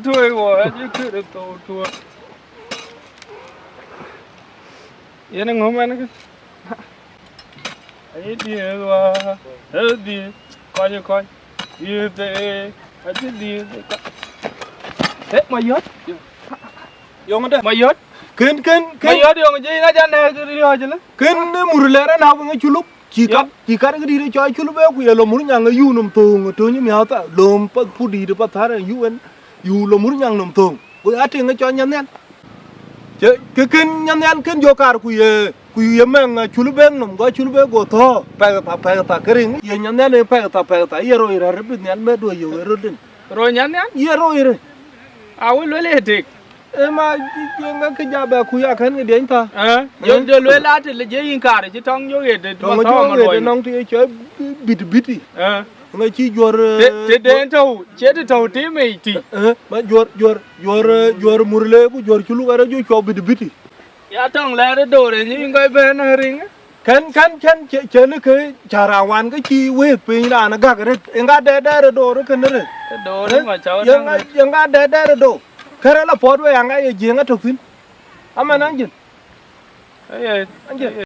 thôi rồi chứ cứ được tổ thua yên anh không anh ấy đi rồi đi coi như coi đi về anh đi thế mà yết vô mà đây mà yết ken mà yết vô mà gì nó chân này cứ đi rồi chứ ken murulera na ko chulup ci ka ga di cho chulup e ku yelo mur nyang yu num to nyi mi hata lom pa pudi de patara yu lo mur nyang num to ku ati nga cho nyan nen ke ken nyan nen ken jo kar ku ye men chulup e num go chulup e go to pa ta kering ye nyan nen pa ta ye ro ira rebe nyan me do yo ro din rồi nhắn ye ro ira áo lưới lê thiệt mà nga ke ja ba ku ya kan de ta dùng de lưới lá thì là dễ yên cả chứ trong vô gì để to mà rồi nong thì chơi bit nga chi jor te den to che de to ti mi ti ma jor murle bu jor chulu gara jo cho bit ya tong le de do de ni ngai ben ring kan che ne ke charawan cái chi we pe na na ga re nga de do re kan re do de mà cháu yang ga de do kare la pod we nga ye je nga to fin ama nan jin ấy anh